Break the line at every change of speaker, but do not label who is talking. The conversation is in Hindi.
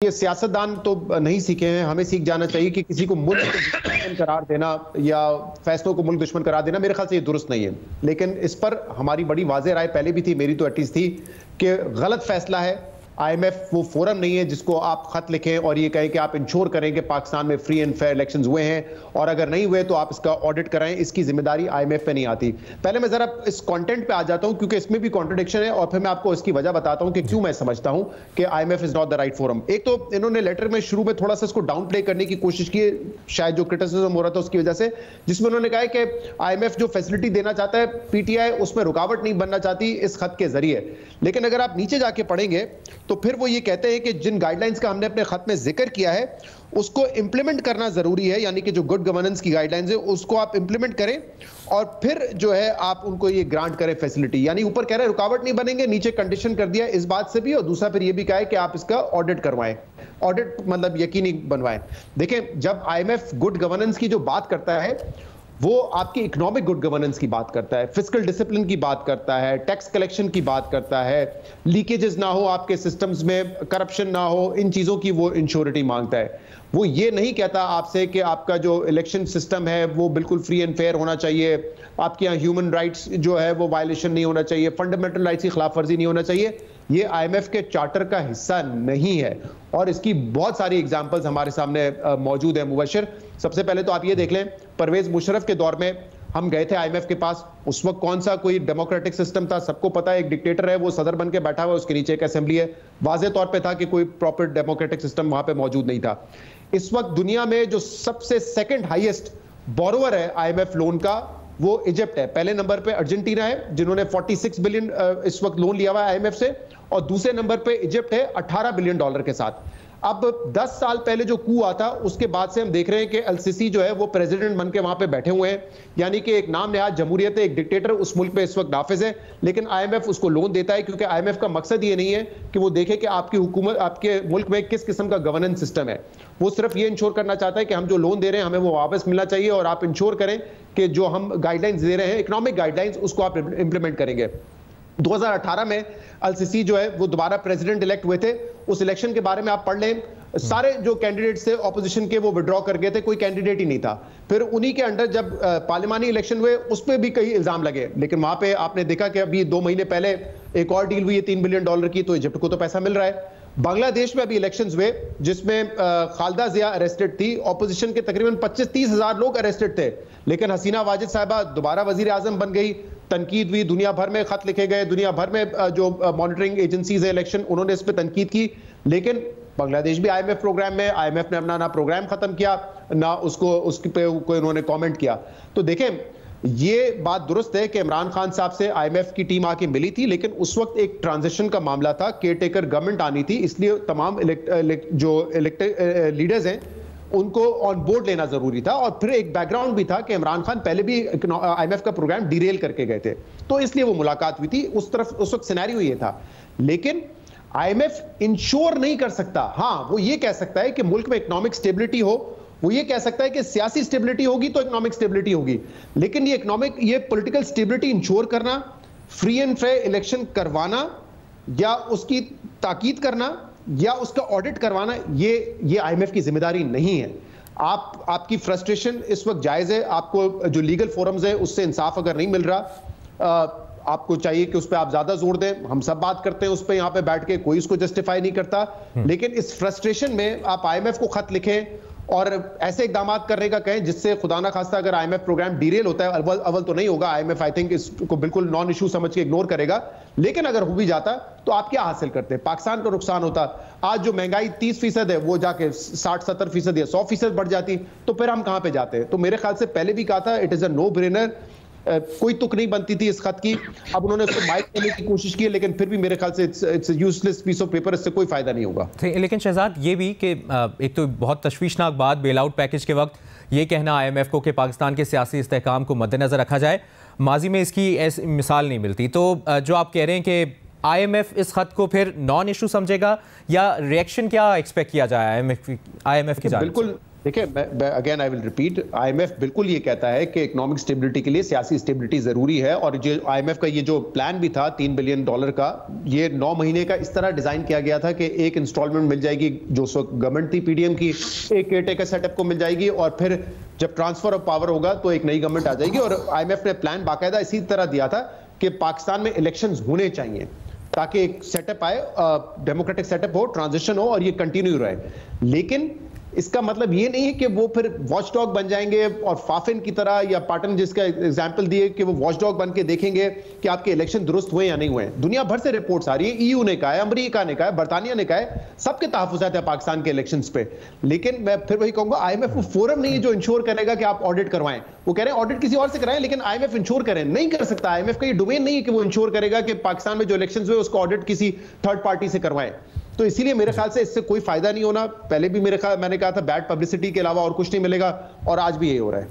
ये सियासतदान तो नहीं सीखे हैं, हमें सीख जाना चाहिए कि किसी को मुल्क को दुश्मन करार देना या फैसलों को मुल्क दुश्मन करार देना मेरे ख्याल से ये दुरुस्त नहीं है। लेकिन इस पर हमारी बड़ी वाज़ेह राय पहले भी थी, मेरी तो एटलीस्ट थी कि गलत फैसला है। आईएमएफ वो फोरम नहीं है जिसको आप खत लिखें और ये कहें कि आप इंश्योर करें कि पाकिस्तान में फ्री एंड फेयर इलेक्शंस हुए हैं, और अगर नहीं हुए तो आप इसका ऑडिट कराएं। इसकी जिम्मेदारी आईएमएफ पे नहीं आती। पहले मैं जरा इस कंटेंट पे आ जाता हूं क्योंकि इसमें भी कॉन्ट्रडिक्शन है, और फिर मैं आपको इसकी वजह बताता हूं कि क्यों मैं समझता हूं कि IMF is not the right forum. एक तो इन्होंने लेटर में शुरू में थोड़ा सा इसको डाउन प्ले करने की कोशिश की, शायद जो क्रिटिसिज्म हो रहा था उसकी वजह से, जिसमें उन्होंने कहा कि आईएमएफ जो फैसिलिटी देना चाहता है पीटीआई उसमें रुकावट नहीं बनना चाहती इस खत के जरिए। लेकिन अगर आप नीचे जाके पढ़ेंगे तो फिर वो ये कहते हैं कि जिन गाइडलाइंस का हमने अपने खत में जिक्र किया है उसको इंप्लीमेंट करना जरूरी है, यानी कि जो गुड गवर्नेंस की गाइडलाइंस है उसको आप इंप्लीमेंट करें और फिर जो है आप उनको ये ग्रांट करें फैसिलिटी। यानी ऊपर कह रहे हैं रुकावट नहीं बनेंगे, नीचे कंडीशन कर दिया इस बात से भी, और दूसरा फिर ये भी कहा है कि आप इसका ऑडिट करवाएं। ऑडिट मतलब यकीनी बनवाएं। देखें, जब आईएमएफ गुड गवर्नेंस की जो बात करता है वो आपकी इकोनॉमिक गुड गवर्नेंस की बात करता है, फिस्कल डिसिप्लिन की बात करता है, टैक्स कलेक्शन की बात करता है, लीकेजेस ना हो आपके सिस्टम्स में, करप्शन ना हो, इन चीज़ों की वो इंश्योरिटी मांगता है। वो ये नहीं कहता आपसे कि आपका जो इलेक्शन सिस्टम है वो बिल्कुल फ्री एंड फेयर होना चाहिए, आपके यहाँ ह्यूमन राइट्स जो है वो वायलेशन नहीं होना चाहिए, फंडामेंटल राइट्स की खिलाफ वर्जी नहीं होना चाहिए। ये आईएमएफ के चार्टर का हिस्सा नहीं है, और इसकी बहुत सारी एग्जांपल्स हमारे सामने मौजूद है। मुबशर, सबसे पहले तो आप ये देख लें, परवेज मुशर्रफ के दौर में हम गए थे आईएमएफ के पास, उस वक्त कौन सा कोई डेमोक्रेटिक सिस्टम था? सबको पता है, एक डिक्टेटर है, वो सदर बन के बैठा हुआ है, उसके नीचे एक असेंबली है। वाज़ेह तौर पे था कि कोई प्रॉपर डेमोक्रेटिक सिस्टम वहां पे मौजूद नहीं था। इस वक्त दुनिया में जो सबसे सेकंड हाईएस्ट बोरोवर है आईएमएफ लोन का वो इजिप्ट है। पहले नंबर पे अर्जेंटीना है जिन्होंने 46 बिलियन इस वक्त लोन लिया हुआ है आईएमएफ से, और दूसरे नंबर पे इजिप्ट है 18 बिलियन डॉलर के साथ। अब 10 साल पहले जो कू हुआ था उसके बाद से हम देख रहे हैं कि एलसीसी जो है वो प्रेसिडेंट बन के वहां पे बैठे हुए हैं, यानी कि एक नाम नहाद जमहूरियत है, एक डिक्टेटर उस मुल्क पे इस वक्त नाफिज है, लेकिन आईएमएफ उसको लोन देता है क्योंकि आईएमएफ का मकसद ये नहीं है कि वो देखे कि आपकी हुकूमत, आपके मुल्क में किस किस्म का गवर्नेंस सिस्टम है। वो सिर्फ ये इंश्योर करना चाहता है कि हम जो लोन दे रहे हैं हमें वो वापस मिलना चाहिए, और आप इंश्योर करें कि जो हम गाइडलाइंस दे रहे हैं, इकोनॉमिक गाइडलाइंस, उसको आप इंप्लीमेंट करेंगे। 2018 में अल-सिसी जो है वो दोबारा प्रेसिडेंट इलेक्ट हुए थे। उस इलेक्शन के बारे में आप पढ़ लें, सारे जो कैंडिडेट्स थे ऑपोजिशन के वो विड्रॉ कर गए थे, कोई कैंडिडेट ही नहीं था। फिर उन्हीं के अंडर जब पार्लियामानी इलेक्शन हुए उस पर भी कई इल्जाम लगे, लेकिन वहां पे आपने देखा कि अभी 2 महीने पहले एक और डील हुई है $3 बिलियन की, तो इजिप्ट को तो पैसा मिल रहा है। बांग्लादेश में अभी इलेक्शंस हुए जिसमें खालदा जिया अरेस्टेड थी, ऑपोजिशन के तकरीबन 25-30 हजार लोग अरेस्टेड थे, लेकिन हसीना वाजिद साहिबा दोबारा वजीर आजम बन गई। तनकीद हुई, दुनिया भर में खत लिखे गए, दुनिया भर में जो मॉनिटरिंग एजेंसीज है इलेक्शन, उन्होंने इस पर तनकीद की, लेकिन बांग्लादेश भी आईएमएफ प्रोग्राम में, आईएमएफ ने अपना ना प्रोग्राम खत्म किया ना उसके पे कोई उन्होंने कमेंट किया। तो देखें, ये बात दुरुस्त है कि इमरान खान साहब से आईएमएफ की टीम आके मिली थी, लेकिन उस वक्त एक ट्रांजिशन का मामला था, केयरटेकर गवर्नमेंट आनी थी, इसलिए तमाम जो इलेक्टेड लीडर्स हैं उनको ऑन बोर्ड लेना जरूरी था, और फिर एक बैकग्राउंड भी था कि इमरान खान पहले भी आईएमएफ का प्रोग्राम डिरेल करके गए थे, तो इसलिए वो मुलाकात हुई थी। उस तरफ उस वक्त सिनेरियो ये था। लेकिन आईएमएफ इंश्योर नहीं कर सकता। हाँ, वो ये कह सकता है कि मुल्क में इकोनॉमिक स्टेबिलिटी हो, वो ये कह सकता है कि सियासी स्टेबिलिटी होगी तो इकोनॉमिक स्टेबिलिटी होगी, लेकिन ये पॉलिटिकल स्टेबिलिटी इंश्योर करना, फ्री एंड फेयर इलेक्शन करवाना, या उसकी ताकीद करना, या उसका ऑडिट करवाना, ये आईएमएफ की जिम्मेदारी नहीं है। आपकी फ्रस्ट्रेशन इस वक्त जायज है, आपको जो लीगल फोरम्स है उससे इंसाफ अगर नहीं मिल रहा, आपको चाहिए कि उस पर आप ज्यादा जोर दें। हम सब बात करते हैं उस पर यहाँ पे बैठ के, कोई इसको जस्टिफाई नहीं करता, लेकिन इस फ्रस्ट्रेशन में आप आईएमएफ को खत लिखें और ऐसे इकदाम करने का कहें जिससे खुदा ना खास्ता अगर आईएमएफ प्रोग्राम डीरेल होता है, अव्वल तो नहीं होगा, आईएमएफ आई थिंक इसको बिल्कुल नॉन इशू समझ के इग्नोर करेगा, लेकिन अगर हो भी जाता तो आप क्या हासिल करते? पाकिस्तान को नुकसान होता। आज जो महंगाई 30% है वो जाके 60-70% या 100% बढ़ जाती, तो फिर हम कहां पे जाते हैं? तो मेरे ख्याल से पहले भी कहा था, it is a no brainer, कोई तुक नहीं बनती थी इस खत की। अब उन्होंने उसको माइक देने की कोशिश की, लेकिन फिर भी मेरे ख्याल से it's useless piece of paper, इससे कोई फायदा नहीं होगा।
लेकिन शहजाद, ये भी कि एक तो बहुत तशवीशनाक बात, बेल आउट पैकेज के वक्त ये कहना आईएमएफ को कि पाकिस्तान के सियासी इस्तेहकाम को मद्देनजर रखा जाए, माजी में इसकी ऐसी मिसाल नहीं मिलती। तो जो आप कह रहे हैं कि आईएमएफ इस खत को फिर नॉन इशू समझेगा, या रिएक्शन क्या एक्सपेक्ट किया जाए आईएमएफ की जानिब से?
बिल्कुल देखिए, again I will repeat, IMF बिल्कुल ये कहता है कि इकोनॉमिक स्टेबिलिटी के लिए सियासी स्टेबिलिटी जरूरी है। और जो आईएमएफ का ये जो प्लान भी था $3 बिलियन का, ये 9 महीने का इस तरह डिजाइन किया गया था कि एक इंस्टॉलमेंट मिल जाएगी जो उस वक्त गवर्नमेंट थी पीडीएम की, एक केयरटेकर सेटअप को मिल जाएगी, और फिर जब ट्रांसफर ऑफ पावर होगा तो एक नई गवर्नमेंट आ जाएगी। और आईएमएफ ने प्लान बाकायदा इसी तरह दिया था कि पाकिस्तान में इलेक्शंस होने चाहिए ताकि एक सेटअप आए, डेमोक्रेटिक सेटअप हो, ट्रांजिशन हो और ये कंटिन्यू रहे। लेकिन इसका मतलब ये नहीं है कि वो फिर वॉचडॉग बन जाएंगे और फाफिन की तरह, या पाटन जिसका एग्जांपल दिए कि वो वॉचडॉग बन के देखेंगे कि आपके इलेक्शन दुरुस्त हुए या नहीं हुए। दुनिया भर से रिपोर्ट्स आ रही है, ईयू ने कहा है, अमेरिका ने कहा है, बरतानिया ने कहा है, सबके तहफुजात है पाकिस्तान के इलेक्शंस पे। लेकिन मैं फिर वही कहूंगा, आईएमएफ वो फोरम नहीं है जो इंश्योर करेगा कि आप ऑडिट करवाएं। वो कह रहे हैं ऑडिट किसी और से कराएं, लेकिन आईएमएफ इंश्योर करें नहीं कर सकता। आईएमएफ का ये डोमेन नहीं है कि वो इंश्योर करेगा कि पाकिस्तान में जो इलेक्शंस हुए उसको ऑडिट किसी थर्ड पार्टी से करवाएं। तो इसीलिए मेरे ख्याल से इससे कोई फायदा नहीं होना। पहले भी मैंने कहा था बैड पब्लिसिटी के अलावा और कुछ नहीं मिलेगा, और आज भी यही हो रहा है।